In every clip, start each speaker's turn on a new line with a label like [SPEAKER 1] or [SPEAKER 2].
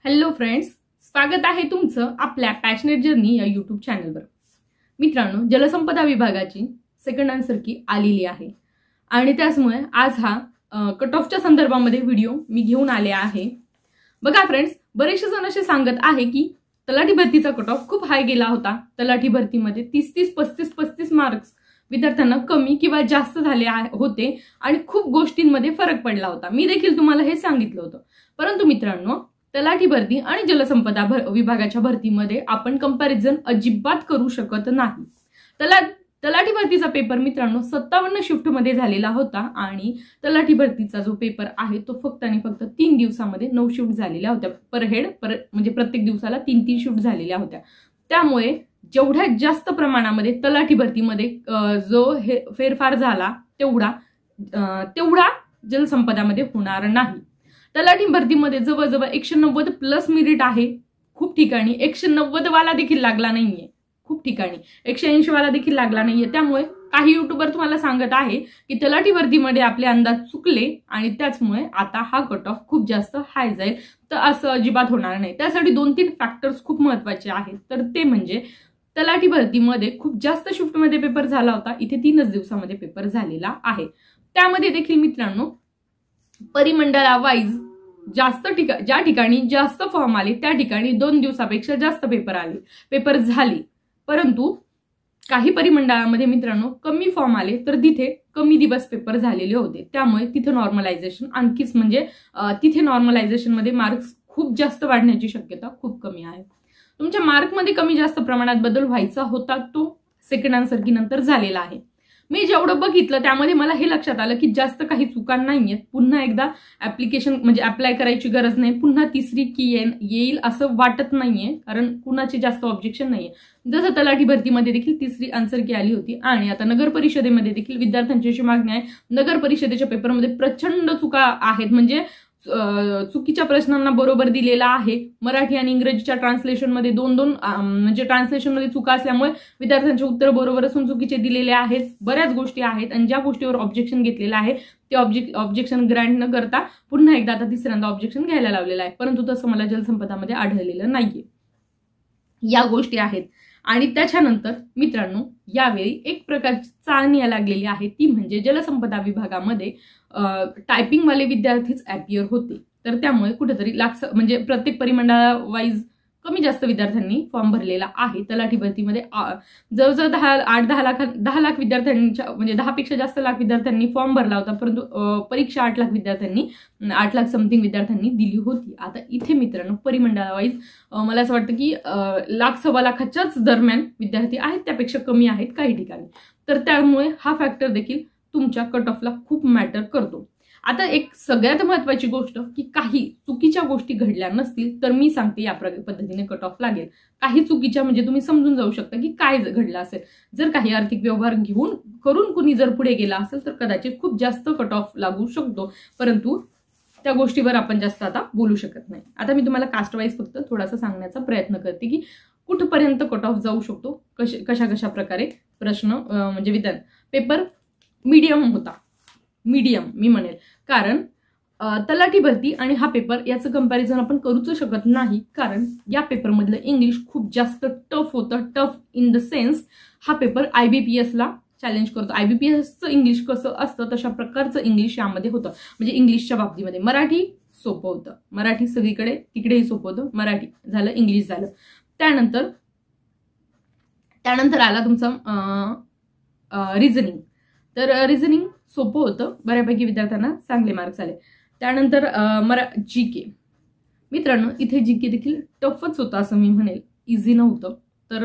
[SPEAKER 1] Hello friends, स्वागत आहे तुमचं आपल्या पॅशनेट जर्नी या यूट्यूब चॅनलवर। मित्रांनो, जलसंपदा विभागाची सेकंड आन्सर की आलेली आहे आणि त्यामुळे आज हा कट ऑफच्या संदर्भामध्ये व्हिडिओ मी घेऊन आले आहे। बघा फ्रेंड्स, बरेचसे जण असे सांगत आहे की तलाठी भरतीचा कट ऑफ खूप हाय गेला होता। तलाठी भरतीमध्ये 30-30, 35-35 मार्क्स विद्यार्थ्यांना कमी किंवा जास्त झाले होते आणि खूप गोष्टींमध्ये फरक पडला होता। मी देखील तुम्हाला हे सांगितलं होतं। परंतु मित्रांनो, तलाठी भरती आणि जलसंपदा विभागाच्या भरतीमध्ये आपण कंपॅरिझन अजिबात करू शकत नाही। तलाठी भरतीचा पेपर मित्रांनो 57 शिफ्ट मध्ये झालेला होता आणि तलाठी भरतीचा जो पेपर आहे तो फक्त आणि फक्त 3 दिवसामध्ये 9 शिफ्ट झालेल्या होत्या। पर हेड म्हणजे प्रत्येक दिवसाला 3-3 शिफ्ट झालेल्या होत्या। त्यामुळे जेवढ्या जास्त प्रमाणामध्ये तलाठी भरतीमध्ये जो फेरफार झाला तेवढा जलसंपदामध्ये होणार नाही। तलाठी भरतीमध्ये जवळजवळ 190 प्लस मेरिट आहे। खूप ठिकाणी 190 वाला देखील लागला नाहीये, खूप ठिकाणी 180 वाला देखील लागला नाहीये। त्यामुळे काही युट्यूबर तुम्हाला सांगत आहे की तलाठी भरतीमध्ये आपले अंदाज चुकले आणि त्याचमुळे आता हा कट ऑफ खूप जास्त हाय जाईल, तर असं अजिबात होणार नाही। त्यासाठी 2-3 फॅक्टर्स खूप महत्त्वाचे आहेत। तर ते म्हणजे तलाठी भरतीमध्ये खूप जास्त शिफ्टमध्ये पेपर झाला होता, इथे 3च दिवसामध्ये पेपर झालेला आहे। त्यामध्ये देखील मित्रांनो परिमंडळा वाईज ज्या ठिकाणी जास्त फॉर्म आले त्या ठिकाणी 2 दिवसापेक्षा जास्त पेपर झाले। परंतु काही परिमंडळामध्ये मित्रांनो कमी फॉर्म आले तर तिथे कमी दिवस पेपर झालेले होते। त्यामुळे तिथे नॉर्मलायझेशन आणखीच म्हणजे तिथे नॉर्मलायझेशन मध्ये मार्क्स खूप जास्त वाढण्याची शक्यता खूप कमी आहे। तुमच्या मार्कमध्ये कमी जास्त प्रमाणात बदल व्हायचा होता तो सेकंड आन्सर की नंतर झालेला आहे। मी जेवढं बघितलं त्यामध्ये मला हे लक्षात आलं की जास्त काही चुका नाहीयेत। पुन्हा एकदा ऍप्लिकेशन म्हणजे अप्लाय करायची गरज नाही, पुन्हा तिसरी की येईल असं वाटत नाहीये, कारण कुणाचे जास्त ऑब्जेक्शन नाहीये। जसं तलाठी भरतीमध्ये देखील तिसरी आन्सर की आली होती आणि आता नगर परिषदेमध्ये देखील विद्यार्थ्यांची अशी मागणी आहे। नगर परिषदेच्या पेपरमध्ये प्रचंड चुका आहेत, म्हणजे चुकीच्या प्रश्नांना बरोबर दिलेला आहे। मराठी आणि इंग्रजीच्या ट्रान्सलेशनमध्ये 2-2 म्हणजे ट्रान्सलेशनमध्ये चुका असल्यामुळे विद्यार्थ्यांचे उत्तर बरोबर असून चुकीचे दिलेले आहेत। बऱ्याच गोष्टी आहेत आणि ज्या गोष्टीवर ऑब्जेक्शन घेतलेलं आहे ते ऑब्जेक्शन ग्रँट न करता पुन्हा एकदा आता तिसऱ्यांदा ऑब्जेक्शन घ्यायला लावलेलं आहे। परंतु तसं मला जलसंपदामध्ये आढळलेलं नाहीये। या गोष्टी आहेत आणि त्याच्यानंतर मित्रांनो यावेळी एक प्रकारची चाळणी लागलेली आहे, ती म्हणजे जलसंपदा विभागामध्ये टायपिंग वाले विद्यार्थीच ॲपियर होते। तर त्यामुळे कुठेतरी म्हणजे प्रत्येक परिमंडळा वाईज कमी जास्त विद्यार्थ्यांनी फॉर्म भरलेला आहे। तलाठी भरतीमध्ये जवळजवळ 10 लाख विद्यार्थ्यांच्या म्हणजे 10 पेक्षा जास्त लाख विद्यार्थ्यांनी फॉर्म भरला होता, परंतु परीक्षा 8 लाख समथिंग विद्यार्थ्यांनी दिली होती। आता इथे मित्रांनो परिमंडळा वाईज मला असं वाटतं की 1.25 लाखाच्याच दरम्यान विद्यार्थी आहेत, त्यापेक्षा कमी आहेत काही ठिकाणी। तर त्यामुळे हा फॅक्टर देखील तुमच्या कट ऑफला खूप मॅटर करतो। आता एक सगळ्यात महत्त्वाची गोष्ट की काही चुकीच्या गोष्टी घडल्या नसतील तर मी सांगते या पद्धतीने कट ऑफ लागेल। काही चुकीच्या म्हणजे तुम्ही समजून जाऊ शकता की काय घडलं असेल। जर काही आर्थिक व्यवहार करून कुणी जर पुढे गेला असेल तर कदाचित खूप जास्त कट ऑफ लागू शकतो, परंतु त्या गोष्टीवर आपण जास्त आता बोलू शकत नाही। आता मी तुम्हाला कास्ट वाईज फक्त थोडासा सांगण्याचा प्रयत्न करते की कुठपर्यंत कट ऑफ जाऊ शकतो, कशा प्रकारे प्रश्न म्हणजे विधान पेपर मीडियम होता, मीडियम मी म्हणेल, कारण तलाठी भरती आणि हा पेपर याचं कंपॅरिझन आपण करूच शकत नाही, कारण या पेपरमधलं इंग्लिश खूप जास्त टफ होतं। टफ इन द सेन्स हा पेपर IBPS ला चॅलेंज करतो। IBPSचं इंग्लिश कसं असतं तशा प्रकारचं इंग्लिश यामध्ये होतं। म्हणजे इंग्लिशच्या बाबतीमध्ये मराठी सोपं होतं, मराठी सगळीकडे तिकडेही सोपं होतं, मराठी झालं इंग्लिश झालं। त्यानंतर आला तुमचा रिझनिंग, तर रिझनिंग सोपं होतं, बऱ्यापैकी विद्यार्थ्यांना चांगले मार्क्स आले। त्यानंतर GK मित्रांनो इथे GK देखील टफच होतं असं मी म्हणेल, इझी नव्हतं। तर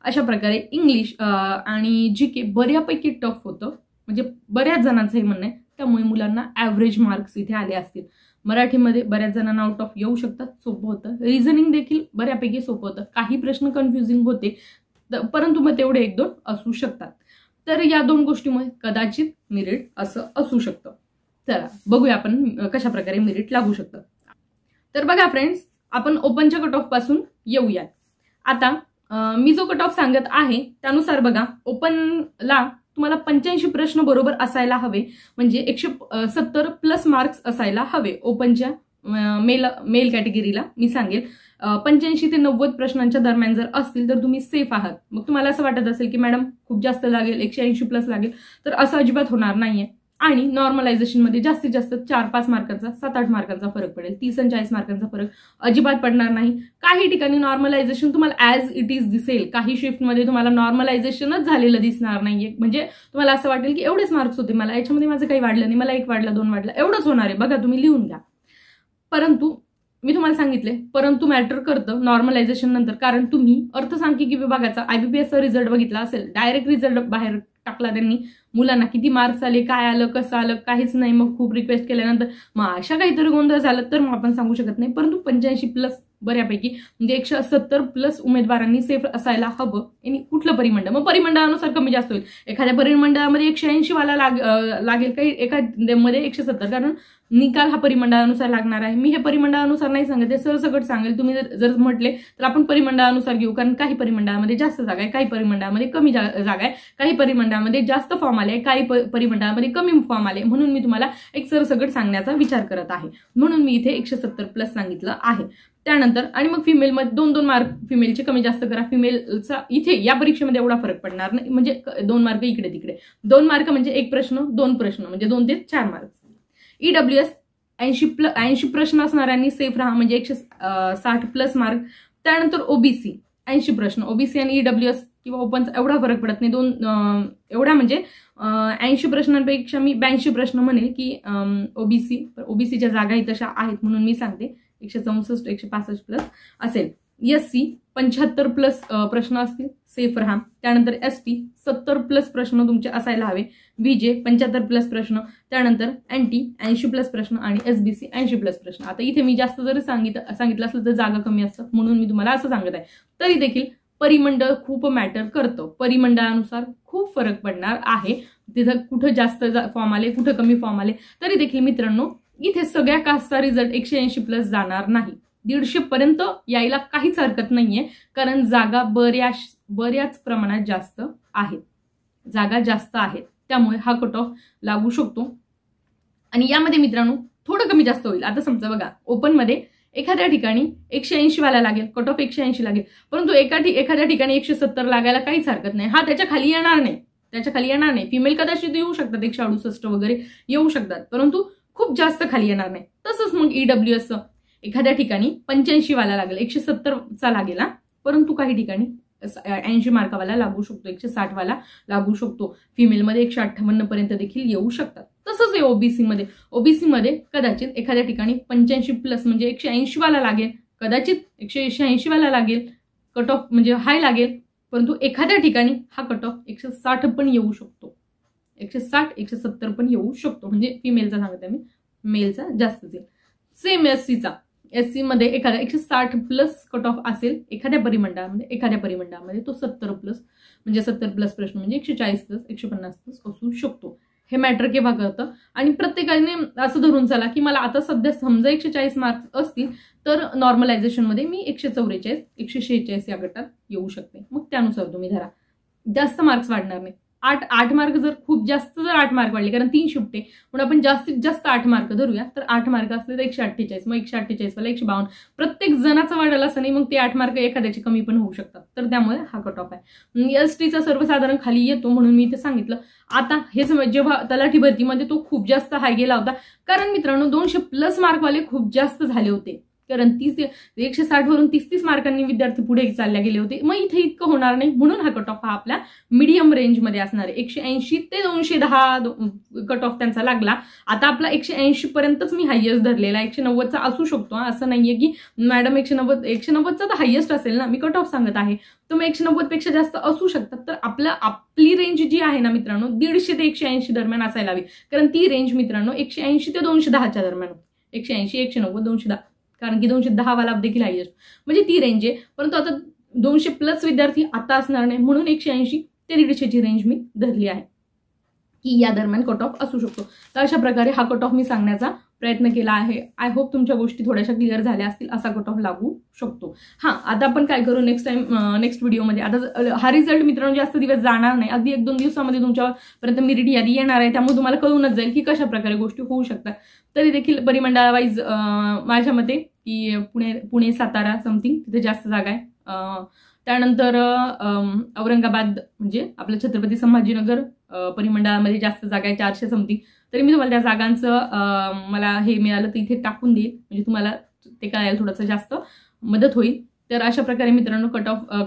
[SPEAKER 1] अशा प्रकारे इंग्लिश आणि GK बऱ्यापैकी टफ होतं, म्हणजे बऱ्याच जणांचं हे म्हणणं आहे। त्यामुळे मुलांना ॲव्हरेज मार्क्स इथे आले असतील। मराठीमध्ये बऱ्याच जणांना आउट ऑफ येऊ शकतात, सोपं होतं। रिझनिंग देखील बऱ्यापैकी सोपं होतं, काही प्रश्न कन्फ्युजिंग होते परंतु मग तेवढे 1-2 असू शकतात। तर या 2 गोष्टीमुळे कदाचित मेरिट असं असू शकतं। चला बघूया आपण कशा प्रकारे मेरिट लागू शकतं। तर बघा फ्रेंड्स, आपण ओपनच्या कट ऑफ पासून येऊया। आता मी जो कट ऑफ सांगत आहे त्यानुसार बघा, ओपनला तुम्हाला 85 प्रश्न बरोबर असायला हवे, म्हणजे 170 प्लस मार्क्स असायला हवे ओपनच्या मेल कॅटेगरीला मी सांगेल 85 ते 90 प्रश्नांच्या दरम्यान जर असतील तर तुम्ही सेफ आहात. मग तुम्हाला असं वाटत असेल की मॅडम खूप जास्त लागेल, 180 प्लस लागेल, तर असं अजिबात होणार नाहीये. आणि नॉर्मलायझेशनमध्ये जास्तीत जास्त 4-5 मार्कांचा 7-8 मार्कांचा फरक पडेल. 30 आणि 40 मार्कांचा फरक अजिबात पडणार नाही. काही ठिकाणी नॉर्मलायझेशन तुम्हाला ॲज इट इज दिसेल, काही शिफ्टमध्ये तुम्हाला नॉर्मलायझेशनच झालेलं दिसणार नाहीये. म्हणजे तुम्हाला असं वाटेल की एवढेच मार्क्स होते मला, याच्यामध्ये माझं काही वाढलं नाही, मला 1 वाढला 2 वाढला, एवढंच होणार आहे, बघा तुम्ही लिहून घ्या. परंतु मी तुम्हाला सांगितले, परंतु मॅटर करतं नॉर्मलायझेशन नंतर. कारण तुम्ही अर्थसांख्यिकी विभागाचा IBPSचा रिझल्ट बघितला असेल, डायरेक्ट रिझल्ट बाहेर टाकला त्यांनी, मुलांना किती मार्क्स आले, काय आलं, कसं आलं, काहीच नाही. मग खूप रिक्वेस्ट केल्यानंतर मग अशा काहीतरी गोंधळ झालं तर मग आपण सांगू शकत नाही. परंतु 85 प्लस बऱ्यापैकी म्हणजे 170 प्लस उमेदवारांनी सेफ असायला हवं. आणि कुठलं परिमंडळ, मग परिमंडळानुसार कमी जास्त होईल. एखाद्या परिमंडळामध्ये 180 वाला लागेल, काही एखाद्यामध्ये 170, कारण निकाल हा परिमंडळानुसार लागणार आहे. मी हे परिमंडळानुसार नाही सांगत, ते सरसकट सांगेल. तुम्ही जर म्हटले तर आपण परिमंडळानुसार घेऊ, कारण काही परिमंडळामध्ये जास्त जागा आहे, काही परिमंडळामध्ये कमी जागा आहे, काही परिमंडळामध्ये जास्त फॉर्म आले, काही परिमंडळामध्ये कमी फॉर्म आले. म्हणून मी तुम्हाला एक सरसकट सांगण्याचा विचार करत आहे. म्हणून मी इथे 170 प्लस सांगितलं आहे. त्यानंतर आणि मग फिमेलमध्ये 2-2 मार्क फिमेलचे कमी जास्त करा. फिमेलचा इथे या परीक्षेमध्ये एवढा फरक पडणार नाही, म्हणजे 2 मार्क इकडे तिकडे. 2 मार्क म्हणजे 1 प्रश्न 2 प्रश्न, म्हणजे 2 ते 4 मार्क. EWS 80 प्रश्न असणाऱ्यांनी सेफ राहा, म्हणजे 160 प्लस मार्क. त्यानंतर OBC 80 प्रश्न. OBC आणि EWS किंवा ओपनचा एवढा फरक पडत नाही. एवढा म्हणजे 80 प्रश्नांपेक्षा मी 82 प्रश्न म्हणेल की ओबीसीच्या जागाही तशा आहेत, म्हणून मी सांगते 164 165 प्लस असेल. SC 75 प्लस प्रश्न असतील, सेफ राहा. त्यानंतर ST 70 प्लस प्रश्न तुमचे असायला हवे. VJ 75 प्लस प्रश्न. त्यानंतर NT 80 प्लस प्रश्न आणि SBC 80 प्लस प्रश्न. आता इथे मी जास्त जरी सांगितलं असलं तर जागा कमी असतात, म्हणून मी तुम्हाला असं सांगत आहे. तरी देखील परिमंडळ खूप मॅटर करतं. परिमंडळानुसार खूप फरक पडणार आहे. तिथं कुठं जास्त फॉर्म आले, कुठं कमी फॉर्म आले, तरी देखील मित्रांनो इथे सगळ्या कास्टचा रिझल्ट 180 प्लस जाणार नाही. 150 पर्यंत यायला काहीच हरकत नाहीये, कारण जागा बऱ्याच प्रमाणात जास्त आहेत, जागा जास्त आहेत. त्यामुळे हा कट ऑफ लागू शकतो. आणि यामध्ये मित्रांनो थोडं कमी जास्त होईल. आता समजा बघा, ओपनमध्ये एखाद्या ठिकाणी 180 वाला लागेल, कट ऑफ 180 लागेल, परंतु एखाद्या ठिकाणी 170 लागायला काहीच हरकत नाही. हा त्याच्या खाली येणार नाही. फिमेल कदाचित येऊ शकतात, 168 वगैरे येऊ शकतात, परंतु खूप जास्त खाली येणार नाही. तसंच मग EWS एखाद्या ठिकाणी 85 वाला लागेल, 170चा लागेल, परंतु काही ठिकाणी 80 मार्कावाला लागू शकतो, 160 वाला लागू शकतो. फिमेलमध्ये 158 पर्यंत देखील येऊ शकतात. तसंच आहे ओबीसी मध्ये कदाचित एखाद्या ठिकाणी 85 प्लस म्हणजे 180 वाला लागेल, कदाचित 180 वाला लागेल, कट ऑफ म्हणजे हाय लागेल, परंतु एखाद्या ठिकाणी हा कट ऑफ 160 पण येऊ शकतो, 160-170 पण येऊ शकतो. म्हणजे फिमेलचा सांगते मी, मेलचा जास्त येईल. सेम SC मध्ये एखाद्या 160 प्लस कट ऑफ असेल एखाद्या परिमंडळामध्ये तो 70 प्लस म्हणजे 70 प्लस प्रश्न म्हणजे 140 प्लस 150 प्लस असू शकतो. हे मॅटर केव्हा करतं? आणि प्रत्येकाने असं धरून चला की मला आता सध्या समजा 140 मार्क्स असतील तर नॉर्मलायझेशनमध्ये मी 144 146 या गटात येऊ शकते. मग त्यानुसार तुम्ही धरा, जास्त मार्क्स वाढणार नाही. 8 मार्क जर खूप जास्त 8 मार्क वाढले, कारण 3 शिफ्ट आहे म्हणून आपण जास्तीत जास्त 8 मार्क धरूया, तर 8 मार्क असले तर 148, मग 148 वाला 152, प्रत्येक जणाचा वाढायला असं नाही. मग ते 8 मार्क एखाद्याचे कमी पण होऊ शकतात. तर त्यामुळे हा कट ऑफ आहे. STचा सर्वसाधारण खाली येतो, म्हणून मी इथे सांगितलं. आता हे जेव्हा तलाठी भरतीमध्ये तो खूप जास्त हाय गेला होता, कारण मित्रांनो 200 प्लस मार्कवाले खूप जास्त झाले होते, कारण 160 वरून 30 मार्कांनी विद्यार्थी पुढे चालले गेले होते. मग इथे इतकं होणार नाही, म्हणून हा कट ऑफ हा आपल्या मीडियम रेंजमध्ये असणार आहे. 180 ते 210 कट ऑफ त्यांचा लागला. आता आपला 180 पर्यंतच मी हायएस्ट धरलेला, 190चा असू शकतो. असं नाहीये की मॅडम 190चा तर हायएस्ट असेल ना, मी कट ऑफ सांगत आहे. तुम्ही 190 पेक्षा जास्त असू शकतात. तर आपली रेंज जी आहे ना मित्रांनो, 150 ते 180 दरम्यान असायला हवी, कारण ती रेंज मित्रांनो 180 ते 210च्या दरम्यान, 180 190 210, कारण की 210 वाला देखील हायएस्ट, म्हणजे ती रेंज आहे. परंतु आता 200 प्लस विद्यार्थी आता असणार नाही, म्हणून 180 ते 150ची रेंज मी धरली आहे की या दरम्यान कट ऑफ असू शकतो. तर अशा प्रकारे हा कट ऑफ मी सांगण्याचा प्रयत्न केला आहे. आय होप तुमच्या गोष्टी थोड्याशा क्लिअर झाल्या असतील. असा कट ऑफ लागू शकतो. आता आपण काय करू नेक्स्ट व्हिडिओमध्ये, आता हा रिझल्ट मित्रांनो जास्त दिवस जाणार नाही, अगदी 1-2 दिवसामध्ये तुमच्यापर्यंत मेरिट यादी येणार आहे. त्यामुळे तुम्हाला कळूनच जाईल की कशा प्रकारे गोष्टी होऊ शकतात. तरी देखील परिमंडळा वाईज माझ्या मते की पुणे सातारा समथिंग तिथे जास्त जागा आहे. त्यानंतर औरंगाबाद म्हणजे आपलं छत्रपती संभाजीनगर परिमंडळामध्ये जास्त जागा आहे 400 समथिंग. तरी मी तुम्हाला त्या जागांचं मला हे मिळालं तर इथे टाकून देईल, म्हणजे तुम्हाला ते कळायला थोडंसं जास्त मदत होईल. तर अशा प्रकारे मित्रांनो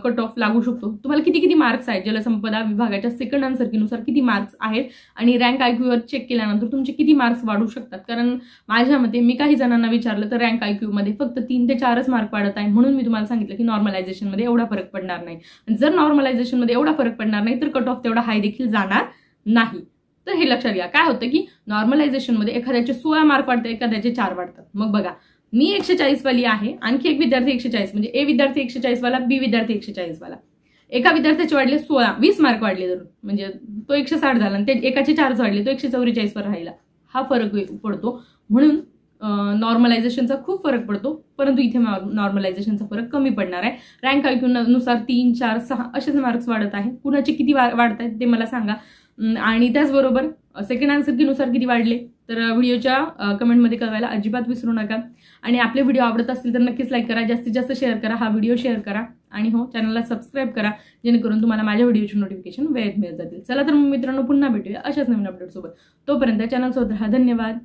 [SPEAKER 1] कट ऑफ लागू शकतो. तुम्हाला किती मार्क्स आहेत जलसंपदा विभागाच्या सेकंड आन्सरकीनुसार किती मार्क्स आहेत आणि रँक IQ चेक केल्यानंतर तुमचे किती मार्क्स वाढू शकतात. कारण माझ्या मते मी काही जणांना विचारलं तर रँक IQ मध्ये फक्त 3 ते 4च मार्क वाढत आहे. म्हणून मी तुम्हाला सांगितलं की नॉर्मलायझेशनमध्ये एवढा फरक पडणार नाही. जर नॉर्मलायझेशनमध्ये एवढा फरक पडणार नाही तर कट ऑफ तेवढा हाय देखील जाणार नाही. तर हे लक्षात घ्या. काय होतं की नॉर्मलायझेशनमध्ये एखाद्याचे 16 मार्क वाढतात, एखाद्याचे 4 वाढतात. मग बघा मी 140 वाली आहे, आणखी एक विद्यार्थी 140 म्हणजे ए विद्यार्थी 140 वाला, बी विद्यार्थी 140 वाला. एका विद्यार्थ्याचे वाढले 20 मार्क वाढले जर म्हणजे तो 160 झाला आणि ते एकाचे 4 वाढले तो 144 वर राहिला. हा फरक पडतो. म्हणून नॉर्मलायझेशनचा खूप फरक पडतो, परंतु इथे नॉर्मलायझेशनचा फरक कमी पडणार आहे. रँक IQ नुसार 3, 4, 6 असेच मार्क्स वाढत आहे. कुणाचे किती वाढत आहेत ते मला सांगा. आणि त्याचबरोबर सेकंड आन्सरकीनुसार किती वाढले तर व्हिडिओच्या कमेंटमध्ये कळवायला अजिबात विसरू नका. आणि आपले व्हिडिओ आवडत असतील तर नक्कीच लाईक करा, जास्तीत जास्त शेअर करा, हा व्हिडिओ शेअर करा आणि हो चॅनलला सबस्क्राईब करा, जेणेकरून तुम्हाला माझ्या व्हिडिओची नोटिफिकेशन वेळेत मिळत जातील. चला तर मित्रांनो पुन्हा भेटूया अशाच नवीन अपडेट सोबत. तोपर्यंत चॅनल सोबत राहा. धन्यवाद.